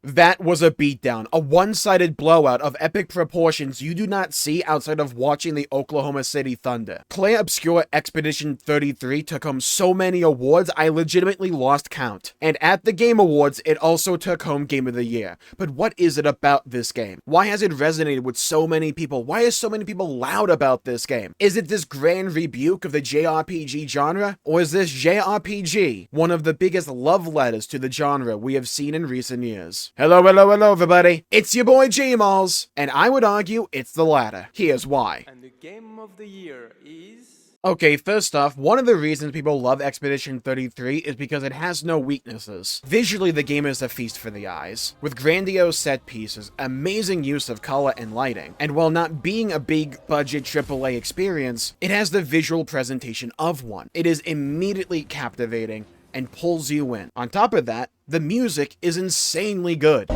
That was a beatdown, a one-sided blowout of epic proportions you do not see outside of watching the Oklahoma City Thunder. Clair Obscur Expedition 33 took home so many awards I legitimately lost count. And at the Game Awards, it also took home Game of the Year. But what is it about this game? Why has it resonated with so many people? Why are so many people loud about this game? Is it this grand rebuke of the JRPG genre? Or is this JRPG one of the biggest love letters to the genre we have seen in recent years? Hello, everybody. It's your boy Jmulls, and I would argue it's the latter. Here's why. And the game of the year is... Okay, first off, one of the reasons people love Expedition 33 is because it has no weaknesses. Visually, the game is a feast for the eyes, with grandiose set pieces, amazing use of color and lighting, and while not being a big budget AAA experience, it has the visual presentation of one. It is immediately captivating and pulls you in. On top of that, the music is insanely good.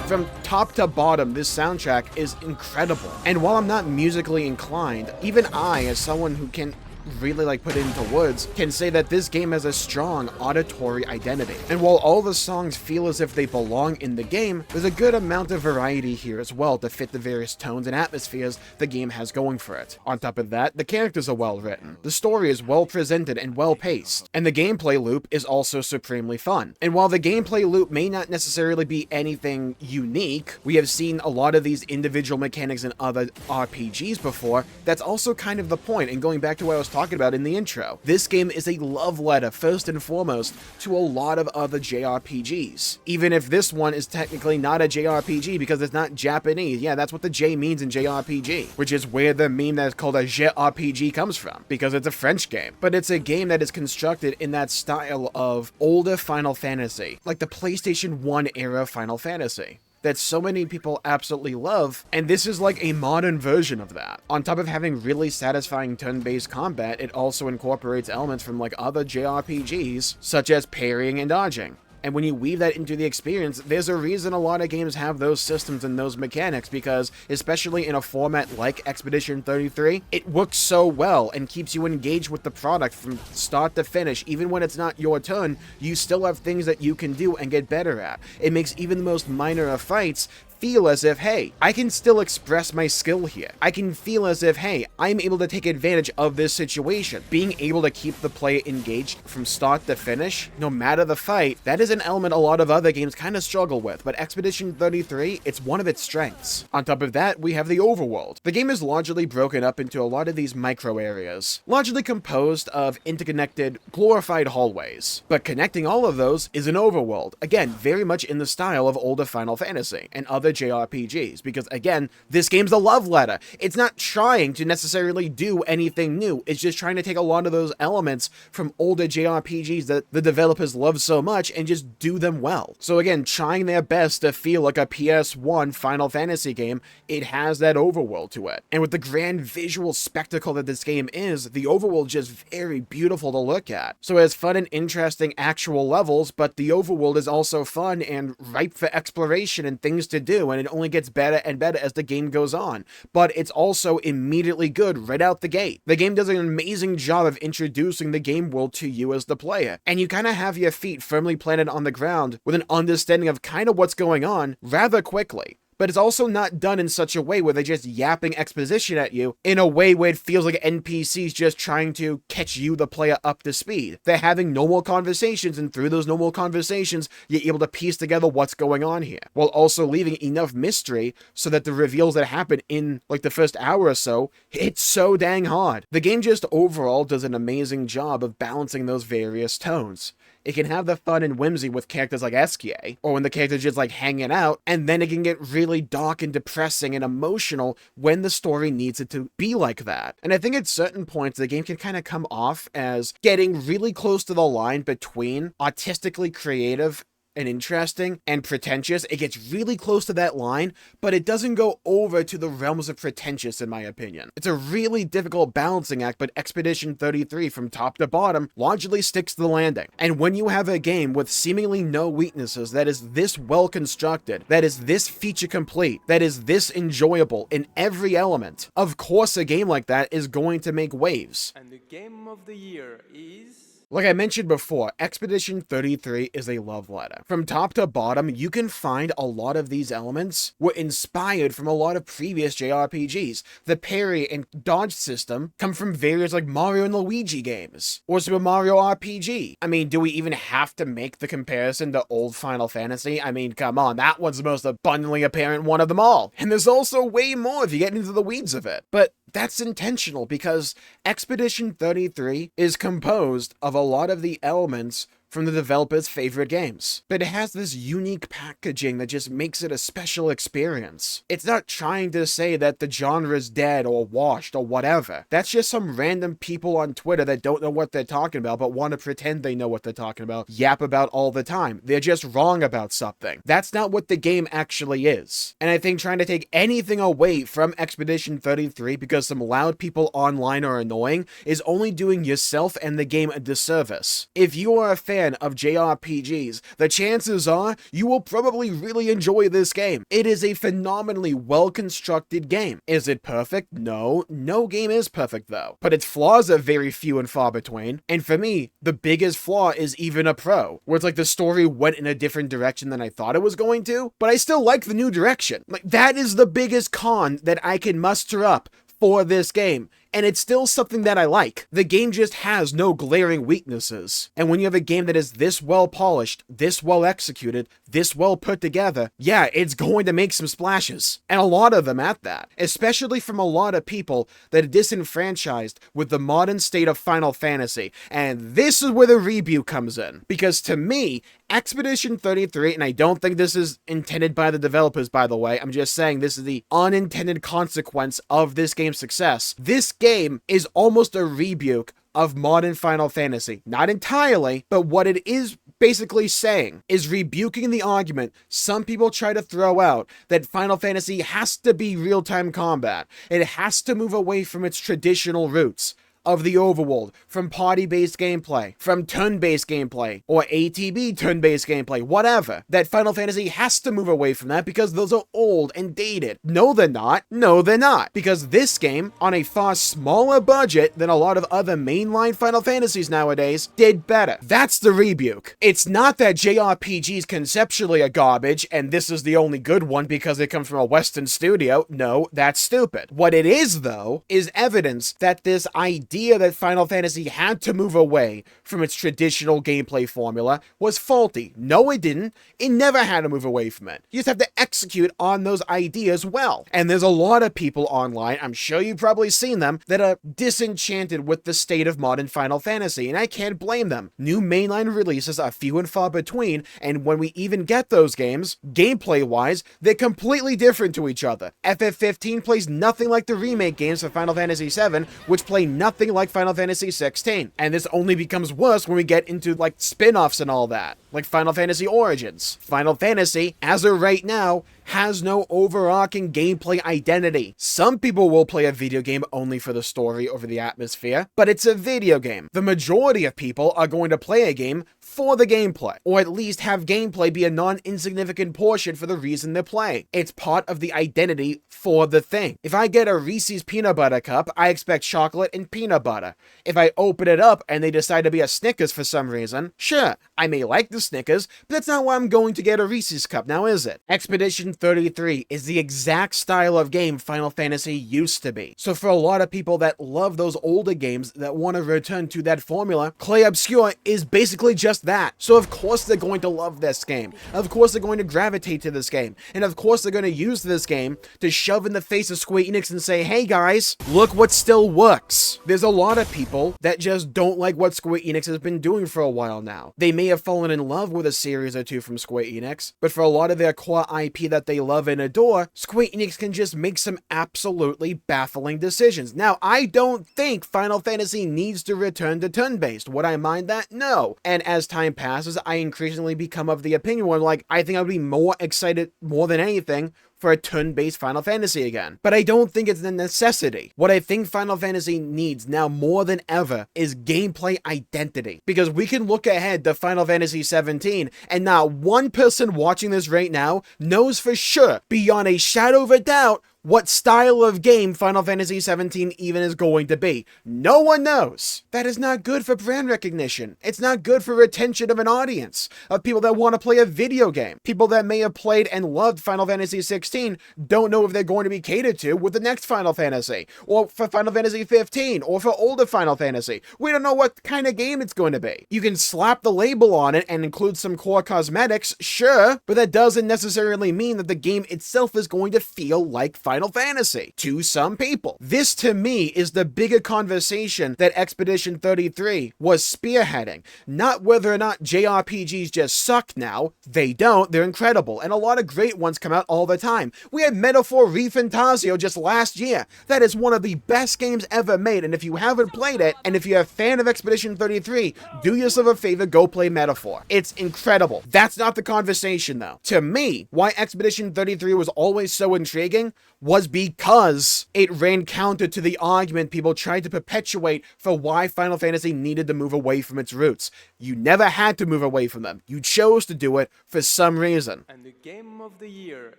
From top to bottom, this soundtrack is incredible. And while I'm not musically inclined, even I, as someone who can really put it into words, can say that this game has a strong auditory identity. And while all the songs feel as if they belong in the game, there's a good amount of variety here as well to fit the various tones and atmospheres the game has going for it. On top of that, the characters are well written, the story is well presented and well paced, and the gameplay loop is also supremely fun. And while the gameplay loop may not necessarily be anything unique, we have seen a lot of these individual mechanics in other RPGs before. That's also kind of the point, and going back to what I was talking about in the intro. This game is a love letter, first and foremost, to a lot of other JRPGs. Even if this one is technically not a JRPG because it's not Japanese. Yeah, that's what the J means in JRPG, which is where the meme that's called a JRPG comes from, because it's a French game. But it's a game that is constructed in that style of older Final Fantasy, like the PlayStation 1 era Final Fantasy, that so many people absolutely love, and this is like a modern version of that. On top of having really satisfying turn-based combat, it also incorporates elements from other JRPGs, such as parrying and dodging. And when you weave that into the experience, there's a reason a lot of games have those systems and those mechanics, because especially in a format like Expedition 33, it works so well and keeps you engaged with the product from start to finish. Even when it's not your turn, you still have things that you can do and get better at. It makes even the most minor of fights feel as if, hey, I can still express my skill here. I can feel as if, hey, I'm able to take advantage of this situation. Being able to keep the player engaged from start to finish, no matter the fight, that is an element a lot of other games kind of struggle with, but Expedition 33, it's one of its strengths. On top of that, we have the overworld. The game is largely broken up into a lot of these micro areas, largely composed of interconnected, glorified hallways. But connecting all of those is an overworld, again, very much in the style of older Final Fantasy and other JRPGs, because again, this game's a love letter. It's not trying to necessarily do anything new, it's just trying to take a lot of those elements from older JRPGs that the developers love so much and just do them well. So again, trying their best to feel like a PS1 Final Fantasy game, it has that overworld to it. And with the grand visual spectacle that this game is, the overworld is just very beautiful to look at. So it has fun and interesting actual levels, but the overworld is also fun and ripe for exploration and things to do, and it only gets better and better as the game goes on. But it's also immediately good right out the gate. The game does an amazing job of introducing the game world to you as the player, and you kind of have your feet firmly planted on the ground with an understanding of kind of what's going on rather quickly. But it's also not done in such a way where they're just yapping exposition at you in a way where it feels like NPCs just trying to catch you, the player, up to speed. They're having normal conversations, and through those normal conversations, you're able to piece together what's going on here, while also leaving enough mystery so that the reveals that happen in the first hour or so hit so dang hard. The game just overall does an amazing job of balancing those various tones. It can have the fun and whimsy with characters like Eskie, or when the character's just hanging out, and then it can get really dark and depressing and emotional when the story needs it to be like that. And I think at certain points, the game can kind of come off as getting really close to the line between artistically creative and interesting and pretentious. It gets really close to that line, but it doesn't go over to the realms of pretentious, in my opinion. It's a really difficult balancing act, but Expedition 33 from top to bottom largely sticks to the landing. And when you have a game with seemingly no weaknesses that is this well constructed, that is this feature complete, that is this enjoyable in every element, of course a game like that is going to make waves. And the game of the year is... Like I mentioned before, Expedition 33 is a love letter. From top to bottom, you can find a lot of these elements were inspired from a lot of previous JRPGs. The parry and dodge system come from various like Mario and Luigi games, or Super Mario RPG. I mean, do we even have to make the comparison to old Final Fantasy? I mean, come on, that one's the most abundantly apparent one of them all. And there's also way more if you get into the weeds of it. But that's intentional because Expedition 33 is composed of a lot of the elements from the developer's favorite games. But it has this unique packaging that just makes it a special experience. It's not trying to say that the genre's dead or washed or whatever. That's just some random people on Twitter that don't know what they're talking about but want to pretend they know what they're talking about, yap about all the time. They're just wrong about something. That's not what the game actually is. And I think trying to take anything away from Expedition 33 because some loud people online are annoying is only doing yourself and the game a disservice. If you are a fan of JRPGs, the chances are you will probably really enjoy this game. It is a phenomenally well-constructed game. Is it perfect? No. No game is perfect though. But its flaws are very few and far between. And for me, the biggest flaw is even a pro, where it's like the story went in a different direction than I thought it was going to, but I still like the new direction. Like, that is the biggest con that I can muster up for this game. And it's still something that I like. The game just has no glaring weaknesses. And when you have a game that is this well polished, this well executed, this well put together, yeah, it's going to make some splashes. And a lot of them at that. Especially from a lot of people that are disenfranchised with the modern state of Final Fantasy. And this is where the Rebuke comes in. Because to me, Expedition 33, and I don't think this is intended by the developers, by the way, I'm just saying this is the unintended consequence of this game's success. This game is almost a rebuke of modern Final Fantasy. Not entirely, but what it is basically saying is rebuking the argument some people try to throw out that Final Fantasy has to be real-time combat. It has to move away from its traditional roots of the overworld, from party-based gameplay, from turn-based gameplay, or ATB turn-based gameplay, whatever. That Final Fantasy has to move away from that because those are old and dated. No, they're not. No, they're not. Because this game, on a far smaller budget than a lot of other mainline Final Fantasies nowadays, did better. That's the Rebuke. It's not that JRPGs conceptually are garbage, and this is the only good one because it comes from a Western studio. No, that's stupid. What it is, though, is evidence that this idea that Final Fantasy had to move away from its traditional gameplay formula was faulty. No, it didn't. It never had to move away from it. You just have to execute on those ideas well. And there's a lot of people online, I'm sure you've probably seen them, that are disenchanted with the state of modern Final Fantasy, and I can't blame them. New mainline releases are few and far between, and when we even get those games, gameplay-wise, they're completely different to each other. FF15 plays nothing like the remake games for Final Fantasy VII, which play nothing like Final Fantasy 16. And this only becomes worse when we get into like spin-offs and all that, like Final Fantasy Origins. Final Fantasy, as of right now, has no overarching gameplay identity. Some people will play a video game only for the story over the atmosphere, but it's a video game. The majority of people are going to play a game for the gameplay, or at least have gameplay be a non-insignificant portion for the reason they're playing. It's part of the identity for the thing. If I get a Reese's peanut butter cup, I expect chocolate and peanut butter. If I open it up and they decide to be a Snickers for some reason, sure, I may like the Snickers, but that's not why I'm going to get a Reese's cup, now is it? Expedition 33 is the exact style of game Final Fantasy used to be. So for a lot of people that love those older games that want to return to that formula, Clair Obscur is basically just that. So of course they're going to love this game. Of course they're going to gravitate to this game. And of course they're going to use this game to shove in the face of Square Enix and say, hey guys, look what still works. There's a lot of people that just don't like what Square Enix has been doing for a while now. They may have fallen in love with a series or two from Square Enix, but for a lot of their core IP that they love and adore, Square Enix can just make some absolutely baffling decisions. Now, I don't think Final Fantasy needs to return to turn-based. Would I mind that? No. And as time passes, I increasingly become of the opinion where, like, I think I would be more excited, more than anything, for a turn-based Final Fantasy again. But I don't think it's a necessity. What I think Final Fantasy needs now more than ever is gameplay identity. Because we can look ahead to Final Fantasy 17, and not one person watching this right now knows for sure, beyond a shadow of a doubt, what style of game Final Fantasy 17 even is going to be. No one knows. That is not good for brand recognition. It's not good for retention of an audience, of people that want to play a video game. People that may have played and loved Final Fantasy 16 don't know if they're going to be catered to with the next Final Fantasy, or for Final Fantasy 15, or for older Final Fantasy. We don't know what kind of game it's going to be. You can slap the label on it and include some core cosmetics, sure, but that doesn't necessarily mean that the game itself is going to feel like Final Fantasy to some people. This, to me, is the bigger conversation that Expedition 33 was spearheading. Not whether or not JRPGs just suck now. They don't. They're incredible. And a lot of great ones come out all the time. We had Metaphor ReFantazio just last year. That is one of the best games ever made. And if you haven't played it, and if you're a fan of Expedition 33, do yourself a favor, go play Metaphor. It's incredible. That's not the conversation, though. To me, why Expedition 33 was always so intriguing was because it ran counter to the argument people tried to perpetuate for why Final Fantasy needed to move away from its roots. You never had to move away from them. You chose to do it for some reason. And the game of the year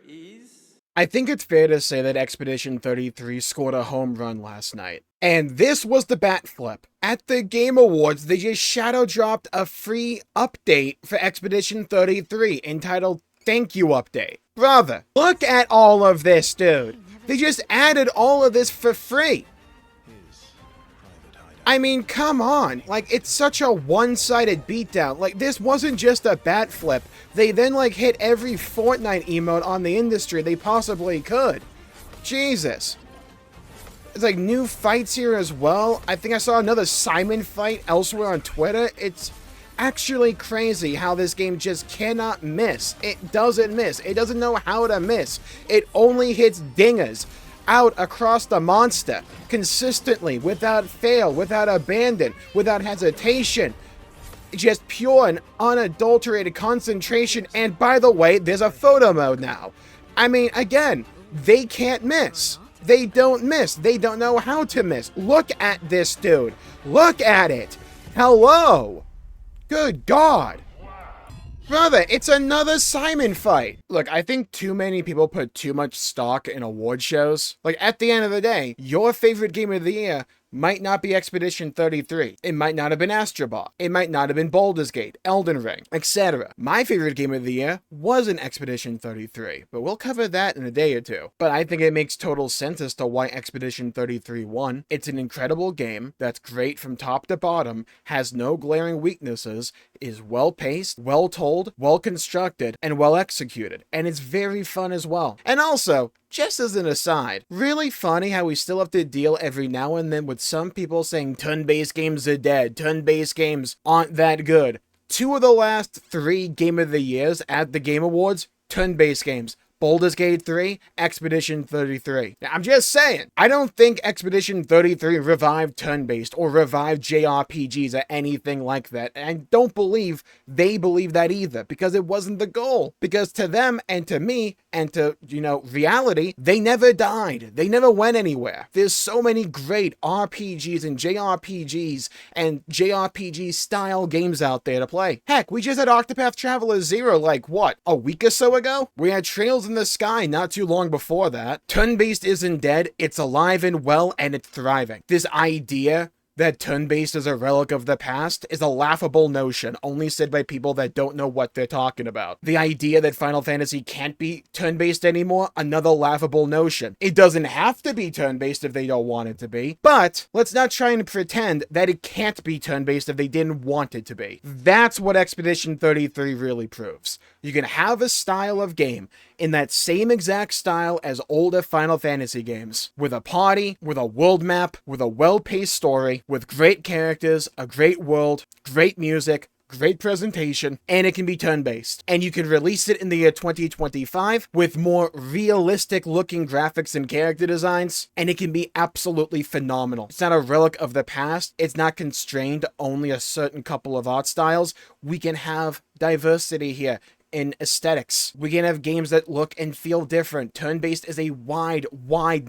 is... I think it's fair to say that Expedition 33 scored a home run last night. And this was the bat flip. At the Game Awards, they just shadow dropped a free update for Expedition 33 entitled Thank You Update. Brother, look at all of this, dude. They just added all of this for free. I mean, come on. Like, it's such a one-sided beatdown. Like, this wasn't just a bat flip. They then, like, hit every Fortnite emote on the industry they possibly could. Jesus. It's like new fights here as well. I think I saw another Simon fight elsewhere on Twitter. It's actually crazy how this game just cannot miss. It doesn't miss. It doesn't know how to miss. It only hits dingers out across the monster consistently, without fail, without abandon, without hesitation. Just pure and unadulterated concentration. And by the way, there's a photo mode now. I mean, again, they can't miss. They don't miss. They don't know how to miss. Look at this dude. Look at it. Hello. Good God. Brother, it's another Simon fight. Look, I think too many people put too much stock in award shows. Like, at the end of the day, your favorite game of the year might not be Expedition 33. It might not have been Astro Bot. It might not have been Baldur's Gate, Elden Ring, etc. My favorite game of the year wasn't Expedition 33, but we'll cover that in a day or two. But I think it makes total sense as to why Expedition 33 won. It's an incredible game that's great from top to bottom, has no glaring weaknesses, is well-paced, well-told, well-constructed, and well-executed. And it's very fun as well. And also, just as an aside, really funny how we still have to deal every now and then with some people saying turn-based games are dead, turn-based games aren't that good. 2 of the last 3 Game of the Years at the Game Awards, turn-based games. Baldur's Gate 3, Expedition 33. Now, I'm just saying, I don't think Expedition 33 revived turn-based or revived JRPGs or anything like that. And I don't believe they believe that either, because it wasn't the goal. Because to them and to me and to, reality, they never died. They never went anywhere. There's so many great RPGs and JRPGs and JRPG style games out there to play. Heck, we just had Octopath Traveler 0 like, what, a week or so ago? We had Trails in the Sky not too long before that. Turn-based isn't dead, it's alive and well, and it's thriving. This idea that turn-based is a relic of the past is a laughable notion, only said by people that don't know what they're talking about. The idea that Final Fantasy can't be turn-based anymore, another laughable notion. It doesn't have to be turn-based if they don't want it to be, but let's not try and pretend that it can't be turn-based if they didn't want it to be. That's what Expedition 33 really proves. You can have a style of game in that same exact style as older Final Fantasy games, with a party, with a world map, with a well-paced story, with great characters, a great world, great music, great presentation, and it can be turn-based. And you can release it in the year 2025 with more realistic looking graphics and character designs, and it can be absolutely phenomenal. It's not a relic of the past. It's not constrained to only a certain couple of art styles. We can have diversity here in aesthetics. We can have games that look and feel different. Turn-based is a wide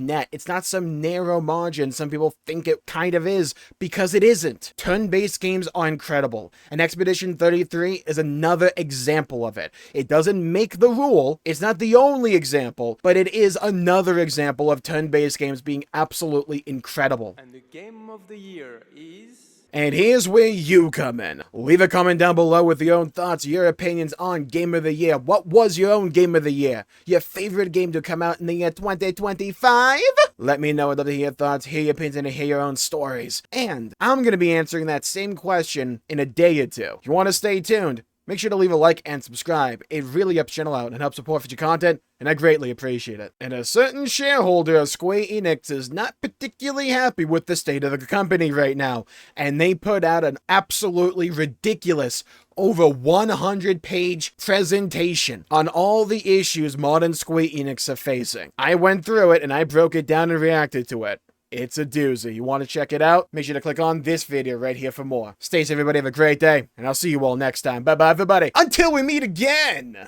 net. It's not some narrow margin some people think it kind of is, because it isn't. Turn-based games are incredible, and Expedition 33 is another example of it. It doesn't make the rule, it's not the only example, but it is another example of turn-based games being absolutely incredible. And the game of the year is... And here's where you come in. Leave a comment down below with your own thoughts, your opinions on Game of the Year. What was your own Game of the Year? Your favorite game to come out in the year 2025? Let me know. I'd love to hear your thoughts, hear your opinions, and hear your own stories. And I'm going to be answering that same question in a day or two. If you want to stay tuned, make sure to leave a like and subscribe. It really helps the channel out and helps support future content, and I greatly appreciate it. And a certain shareholder of Square Enix is not particularly happy with the state of the company right now, and they put out an absolutely ridiculous over 100-page presentation on all the issues modern Square Enix are facing. I went through it and I broke it down and reacted to it. It's a doozy. You want to check it out? Make sure to click on this video right here for more. Stay safe, everybody. Have a great day, and I'll see you all next time. Bye-bye, everybody. Until we meet again!